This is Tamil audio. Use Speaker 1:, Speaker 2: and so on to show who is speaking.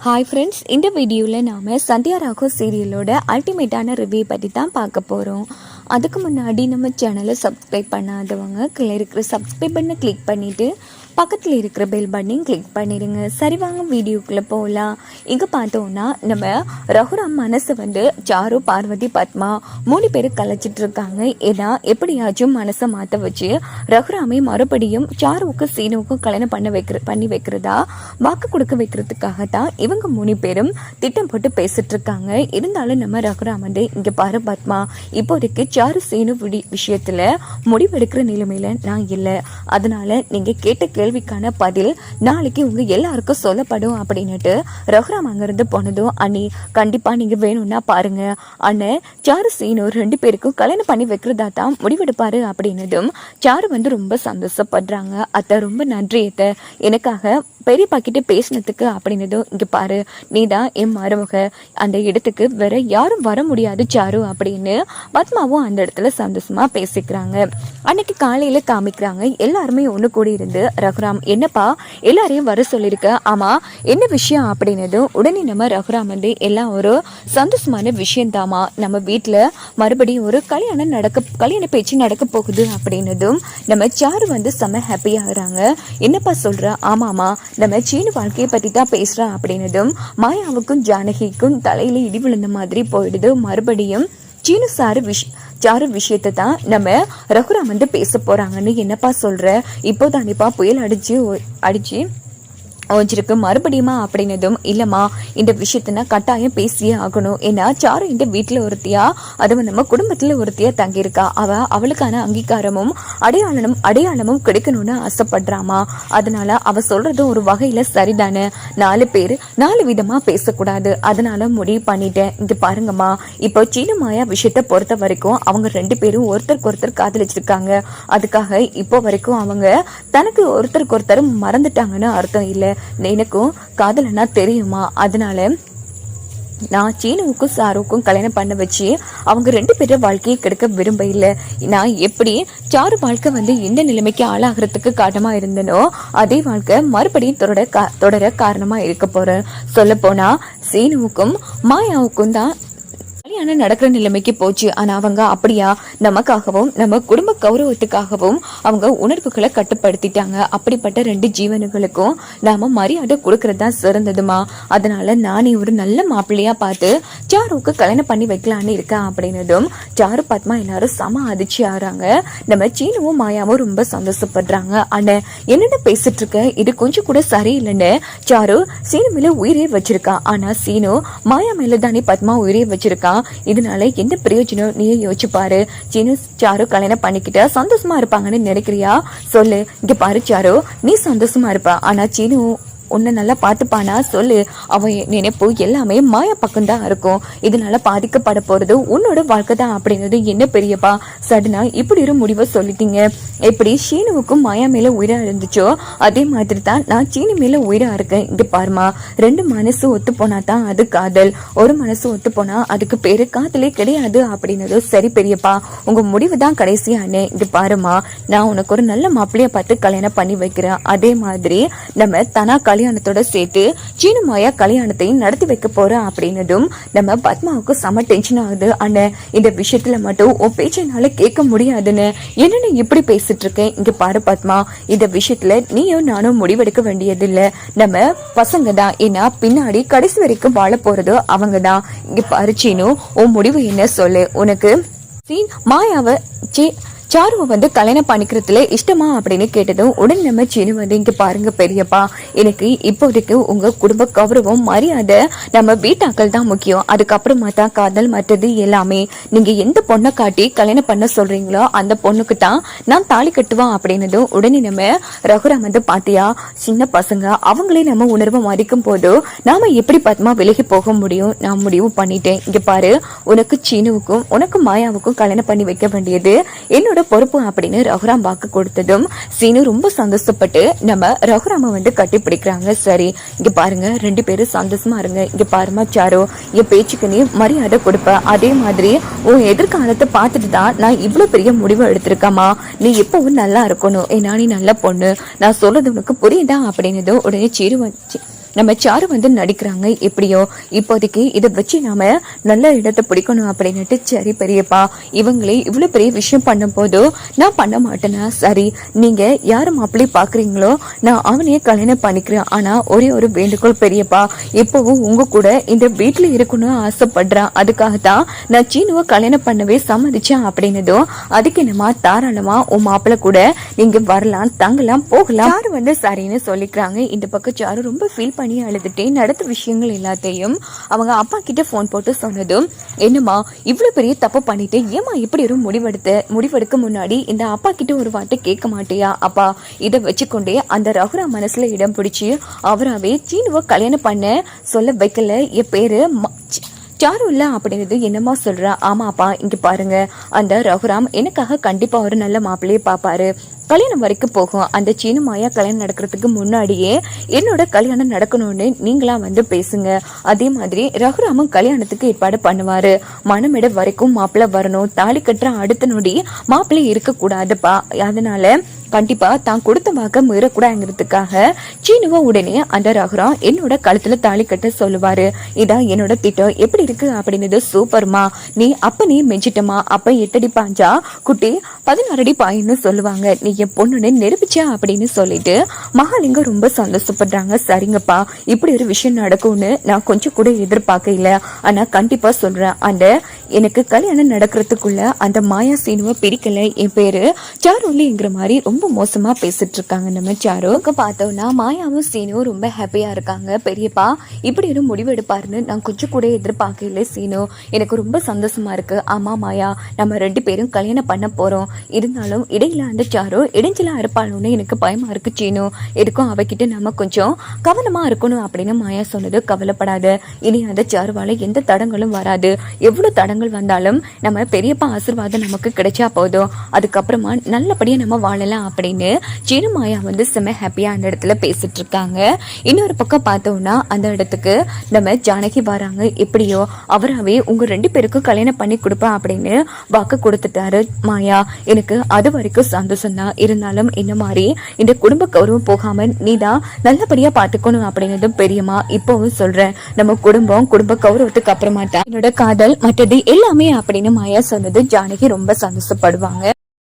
Speaker 1: ஹாய் ஃப்ரெண்ட்ஸ், இந்த வீடியோவில் நாம் சந்தியா ராகோ சீரியலோட அல்டிமேட்டான ரிவ்யூ பற்றி தான் பார்க்க போகிறோம். அதுக்கு முன்னாடி நம்ம சேனலை சப்ஸ்கிரைப் பண்ணாதவங்க கீழே இருக்கிற சப்ஸ்கிரைப் பண்ண கிளிக் பண்ணிவிட்டு பக்கத்தில் இருக்கிற பெல் பட்டனையும் கிளிக் பண்ணிடுங்க. சரி, வாங்க வீடியோக்குள்ளே போகலாம். இங்கே பார்த்தோன்னா நம்ம ரகுராம் மனசை சாரு, பார்வதி, பத்மா 3 பேர் கலைச்சிட்ருக்காங்க. ஏன்னா எப்படியாச்சும் மனசை மாற்ற வச்சு ரகுராமை மறுபடியும் சாருவுக்கும் சீனுவுக்கும் கல்யாணம் பண்ணி வைக்கிறதா வாக்கு கொடுக்க வைக்கிறதுக்காகத்தான் இவங்க 3 பேரும் திட்டம் போட்டு பேசிட்டு இருக்காங்க. இருந்தாலும் நம்ம ரகுராம் இங்கே பாரு பத்மா, இப்போதைக்கு சாரு சீனு விஷயத்தில் முடிவெடுக்கிற நிலைமையில் நான் இல்லை. அதனால நீங்கள் கேட்ட கேள்விக்கான பதில் நாளைக்கு உங்க எல்லாருக்கும் சொல்லப்படும் அப்படின்னுட்டு ரகுராம் அங்கிருந்து போனதும், அண்ணி கண்டிப்பா நீங்க வேணும்னா பாருங்க, அண்ணன் சாரு சீனு 2 பேருக்கும் கல்யாணம் பண்ணி வைக்கிறதா தான் முடிவெடுப்பாரு அப்படின்னதும் சாரு ரொம்ப சந்தோஷப்படுறாங்க. அத்தை ரொம்ப நன்றி அத்தை, எனக்காக பெரியப்பா கிட்ட பேசினதுக்கு அப்படின்னதும், இங்க பாரு நீ தான் என் மருமக, அந்த இடத்துக்கு வேற யாரும் வர முடியாது சாரு அப்படின்னு பத்மாவும் அந்த இடத்துல சந்தோஷமா பேசிக்கிறாங்க. அன்னைக்கு காலையில காமிக்கிறாங்க எல்லாருமே ஒண்ணு கூடி இருந்து, ரகுராம் என்னப்பா எல்லாரையும் வர சொல்லியிருக்க, ஆமா என்ன விஷயம் அப்படின்னதும், உடனே நம்ம ரகுராம் எல்லாம் ஒரு சந்தோஷமான விஷயம் தாமா, நம்ம வீட்டுல மறுபடியும் ஒரு கல்யாண பேச்சு நடக்க போகுது அப்படின்னதும் நம்ம சாரு செம்ம ஹாப்பி ஆகுறாங்க. என்னப்பா சொல்ற, ஆமாமா நம்ம சீனு வாழ்க்கையை பத்தி தான் பேசுறோம் அப்படின்னதும் மாயாவுக்கும் ஜானகிக்கும் தலையில இடி விழுந்த மாதிரி போயிடுது. மறுபடியும் சீனு சாரு விஷயத்தை தான் நம்ம ரகுராம் பேச போறாங்கன்னு என்னப்பா சொல்ற, இப்போதானிப்பா புயல் அடிச்சு ஓஞ்சிருக்கு மறுபடியுமா அப்படின்னதும், இல்லம்மா இந்த விஷயத்தினா கட்டாயம் பேசியே ஆகணும். ஏன்னா சாரு இந்த வீட்டுல ஒருத்தியா, அதுவும் நம்ம குடும்பத்துல ஒருத்தியா தங்கியிருக்கா. அவளுக்கான அங்கீகாரமும் அடையாளமும் கிடைக்கணும்னு ஆசைப்படுறாமா. அதனால அவ சொல்றதும் ஒரு வகையில சரிதானே. 4 பேர் 4 விதமா பேசக்கூடாது. அதனால முடிவு பண்ணிட்டேன். இங்க பாருங்கம்மா, இப்போ சீனு மாயா விஷயத்த பொறுத்த வரைக்கும் அவங்க 2 பேரும் ஒருத்தருக்கு ஒருத்தர் காதலிச்சிருக்காங்க. அதுக்காக இப்போ வரைக்கும் அவங்க தனக்கு ஒருத்தருக்கு ஒருத்தர் மறந்துட்டாங்கன்னு அர்த்தம் இல்லை. எனக்கும் காதலனா தெரியுமா, அதனால நான் சீனுவுக்கும் சாருவுக்கும் கல்யாணம் பண்ண வச்சு அவங்க 2 பேரும் வாழ்க்கையை கெடுக்க விரும்ப இல்லை. நான் எப்படி சாரு வாழ்க்கை இந்த நிலைமைக்கு ஆளாகிறதுக்கு காரணமா இருந்தனோ அதே வாழ்க்கை மறுபடியும் தொடர காரணமா இருக்க போறேன். சொல்ல போனா சீனுவுக்கும் மாயாவுக்கும் தான் கல்யாணம் நடக்கிற நிலைமைக்கு போச்சு. ஆனா அவங்க அப்படியா, நமக்காகவும் நம்ம குடும்ப கௌரவத்துக்காகவும் அவங்க உணர்வுகளை கட்டுப்படுத்திட்டாங்க. அப்படிப்பட்ட 2 ஜீவனுகளுக்கும் நாம மரியாதை கொடுக்கறதா சிறந்ததுமா. அதனால நானே ஒரு நல்ல மாப்பிள்ளையா பார்த்து சாருவுக்கு கல்யாணம் பண்ணி வைக்கலான்னு இருக்கேன் அப்படின்னதும் சாரு பத்மா எல்லாரும் சம அதிர்ச்சி ஆறாங்க. நம்ம சீனுவும் மாயாவும் ரொம்ப சந்தோஷப்படுறாங்க. அண்ணே என்னென்ன பேசிட்டு இருக்க, இது கொஞ்சம் கூட சரியில்லைன்னு சாரு சீனு மேல உயிரே வச்சிருக்கா. ஆனா சீனு மாயா மேல தானே பத்மா உயிரே வச்சிருக்கா. இதனால என்ன பிரயோஜனம் நீயே யோசிச்சு பாரு. சீனு சாரு கல்யாணம் பண்ணிக்கிட்ட சந்தோஷமா இருப்பாங்கன்னு நினைக்கிறியா? சொல்லு. இங்க பாரு சாரு, நீ சந்தோஷமா இருப்பா, ஆனா சீனு உன்னை நல்லா பார்த்துப்பானா? சொல்லு. அவன் நினைப்பு எல்லாமே மாயா பக்கம்தான் இருக்கும். இதனால பாதிக்கப்பட போறது உன்னோட வாழ்க்கை தான் அப்படின்றது என்ன பெரியப்பா சடனா இப்படி ஒரு முடிவை சொல்லிட்டீங்க. எப்படி சீனுவுக்கும் மாயா மேல உயிரா இருந்துச்சோ அதே மாதிரி தான் நான் சீனு மேல உயிரா இருக்கேன். இங்க பாருமா, 2 மனசு ஒத்து போனா தான் அது காதல், ஒரு மனசு ஒத்து போனா அதுக்கு பேரு காதலே கிடையாது அப்படின்னது சரி பெரியப்பா, உங்க முடிவு தான் கடைசியானே. இங்க பாருமா, நான் உனக்கு ஒரு நல்ல மாப்பிள்ளைய பார்த்து கல்யாணம் பண்ணி வைக்கிறேன். அதே மாதிரி நம்ம தனா கல்யாணத்தோட சேர்த்து சீனு மாயா கல்யாணத்தையும் நடத்தி வைக்க போறேன் அப்படின்னதும் நம்ம பத்மாவுக்கு செம டென்ஷன் ஆகுது. அண்ணன் இந்த விஷயத்துல மட்டும் உன் பேச்சனால கேட்க முடியாதுன்னு என்னன்னு இப்படி பேசிட்டு இருக்கேன். இங்க பாரு பத்மா, இந்த விஷயத்துல நீயும் நானும் முடிவெடுக்க வேண்டியது இல்ல, நம்ம பசங்க தான். ஏன்னா பின்னாடி கடைசி வரைக்கும் வாழ போறது அவங்க தான். இங்க பாரு சீனு, உன் முடிவு என்ன சொல்லு. உனக்கு மாயாவை சாருவை கல்யாணம் பண்ணிக்கிறதுல இஷ்டமா அப்படின்னு கேட்டதும் உடனே நம்ம சீனு இங்க பாருங்க பெரியப்பா, எனக்கு இப்போதைக்கு உங்க குடும்ப கௌரவம் மரியாதை நம்ம வீட்டாக்கள் தான் முக்கியம். அதுக்கப்புறமா தான் காதல் மற்றது எல்லாமே. நீங்க எந்த பொண்ணை காட்டி கல்யாணம் பண்ண சொல்றீங்களோ அந்த பொண்ணுக்கு தான் நான் தாலி கட்டுவான் அப்படின்னதும் உடனே நம்ம ரகுராம் பாத்தியா, சின்ன பசங்க அவங்களே நம்ம உணர்வை மதிக்கும் போது நாம எப்படி பத்மா விலகி போக முடியும். நான் முடிவு பண்ணிட்டேன். இங்க பாரு, உனக்கு சீனுவுக்கும் உனக்கு மாயாவுக்கும் கல்யாணம் பண்ணி வைக்க வேண்டியது என்னோட பொறுப்பு அப்படின்னு ரகுராம் வாக்கு கொடுத்ததும் சீனு ரொம்ப சந்தோஷப்பட்டு நம்ம ரகுராம கட்டி பிடிக்கிறாங்க. சரி, இங்க பாருங்க 2 பேரும் சந்தோஷமா இருங்க. இங்க பாருமா சாரு, என் பேச்சுக்கு நீ மரியாதை கொடுப்ப, அதே மாதிரி உன் எதிர்காலத்தை பார்த்துட்டு தான் நான் இவ்வளவு பெரிய முடிவு எடுத்திருக்கமா. நீ எப்பவும் நல்லா இருக்கணும், ஏன்னா நீ நல்ல பொண்ணு, நான் சொல்றது உனக்கு புரியுதா அப்படின்னதும் உடனே நம்ம சாரு வந்து நடிக்கிறாங்க. எப்படியோ இப்போதைக்கு இதை வச்சு நாம நல்ல இடத்தை பிடிக்கணும் அப்படின்னுட்டு, சரி பெரியப்பா இவங்களே இவ்வளவு பெரிய விஷயம் பண்ணும் போது நான் பண்ண மாட்டேனா, சரி நீங்க யாரு மாப்பிள்ளை பாக்குறீங்களோ நான் அவனையே கல்யாணம் பண்ணிக்கிறேன். ஆனா ஒரே ஒரு வேண்டுகோள் பெரியப்பா, எப்பவும் உங்க கூட இந்த வீட்டுல இருக்கணும்னு ஆசைப்படுறான். அதுக்காகத்தான் நான் சீனுவை கல்யாணம் பண்ணவே சம்மதிச்சேன் அப்படின்னதும், அதுக்கு என்னமா தாராளமா உன் மாப்பிள்ள கூட நீங்க வரலாம், தங்கலாம், போகலாம். சாரு வந்து சரின்னு சொல்லிக்கிறாங்க. இந்த பக்கம் சாரு ரொம்ப ஃபீல் பண்ணி அழுதுட்டே நடந்த விஷயங்கள் எல்லாத்தையும் அவங்க அப்பா கிட்ட போன் போட்டு சொன்னதும், என்னமா இவ்வளவு பெரிய தப்பு பண்ணிட்டு ஏமா இப்படி ஒரு முடிவெடுக்க முன்னாடி இந்த அப்பா கிட்ட ஒரு வார்த்தை கேட்க மாட்டியா? அப்பா இதை வச்சுக்கொண்டே அந்த ரகுரா மனசுல இடம் பிடிச்சி அவராவே சீனுவை கல்யாணம் பண்ண சொல்ல வைக்கல. என் பேரு சாரு இல்ல அப்படிங்கிறது என்னமா சொல்ற? ஆமாப்பா இங்க பாருங்க, அந்த ரகுராம் எனக்காக கண்டிப்பா ஒரு நல்ல மாப்பிள்ளையே பாப்பாரு. கல்யாணம் வரைக்கும் போகும். அந்த சீனு மாயா கல்யாணம் நடக்கிறதுக்கு முன்னாடியே என்னோட கல்யாணம் நடக்கணும்னு நீங்களா வந்து பேசுங்க. அதே மாதிரி ரகுராமும் கல்யாணத்துக்கு ஏற்பாடு பண்ணுவாரு. மனமிட வரைக்கும் மாப்பிள்ளை வரணும். தாலி கட்டுற அடுத்த நொடி மாப்பிள்ளை இருக்க கூடாதுப்பா. அதனால கண்டிப்பா தான் கொடுத்த வாக்க மீறக்கூடாதுங்கிறதுக்காக சீனுவ உடனே அந்த ரகுராம் என்னோட கழுத்துல தாலி கட்ட சொல்லுவாரு. இதான் என்னோட திட்டம். எப்படி இருக்கு அப்படின்னது? சூப்பர்மா, நீ மெஞ்சிட்டமா. அப்ப 8 அடி பாஞ்சா குட்டி 16 அடி பாயின்னு சொல்லுவாங்க. நீ என் பொண்ணுன்னு நிரூபிச்சா அப்படின்னு சொல்லிட்டு மகாலிங்கம் ரொம்ப சந்தோஷப்படுறாங்க. சரிங்கப்பா, இப்படி ஒரு விஷயம் நடக்கும்னு நான் கொஞ்சம் கூட எதிர்பார்க்க இல்ல. ஆனா கண்டிப்பா சொல்றேன், அந்த எனக்கு கல்யாணம் நடக்கிறதுக்குள்ள அந்த மாயா சீனுவை பிரிக்கல. என் பேரு சாருலிங்கிற மாதிரி ரொம்ப மோசமா பேசிட்டு இருக்காங்க. நம்ம சாருக்கு பார்த்தோம்னா மாயாவும் சீனுவும் ரொம்ப ஹாப்பியா இருக்காங்க. பெரியப்பா இப்படி ஒரு முடிவு எடுப்பாருன்னு நான் கொஞ்சம் கூட எதிர்பார்க்கல. சீனு எனக்கு ரொம்ப சந்தோஷமா இருக்கு. ஆமா மாயா, நம்ம 2 பேரும் கல்யாணம் பண்ண போறோம். இருந்தாலும் இடையில அந்த சாரு இடைஞ்சலா இருப்பாளுன்னு எனக்கு பயமா இருக்கு. சீனு எதுக்கும் அவகிட்ட நம்ம கொஞ்சம் கவனமா இருக்கணும் அப்படின்னு மாயா சொன்னது. கவலைப்படாத, இனி அந்த சாருவால எந்த தடங்களும் வராது. எவ்வளவு தடங்கள் வந்தாலும் நம்ம பெரியப்பா ஆசீர்வாதம் நமக்கு கிடைச்சா போதும். அதுக்கப்புறமா நல்லபடியா நம்ம வாழலாம் அப்படின்னு சீனு மாயா வந்து செம்ம ஹாப்பியா அந்த இடத்துல பேசிட்டு இருக்காங்க. இன்னொரு பக்கம் பார்த்தோம்னா அந்த இடத்துக்கு நம்ம ஜானகி வராங்க. எப்படியோ அவராவே உங்க 2 பேருக்கும் கல்யாணம் பண்ணி கொடுப்பேன் அப்படின்னு வாக்கு கொடுத்துட்டாரு. மாயா எனக்கு அது வரைக்கும் சந்தோஷம் தான். இருந்தாலும் இந்த மாதிரி இந்த குடும்ப கௌரவம் போகாம நீதான் நல்லபடியா பாத்துக்கணும் அப்படிங்கிறது பெரியம்மா இப்பவும் சொல்றேன். நம்ம குடும்ப கௌரவத்துக்கு அப்புறமா தான் என்னோட காதல் மற்றது எல்லாமே அப்படின்னு மாயா சொன்னது ஜானகி ரொம்ப சந்தோஷப்படுவாங்க.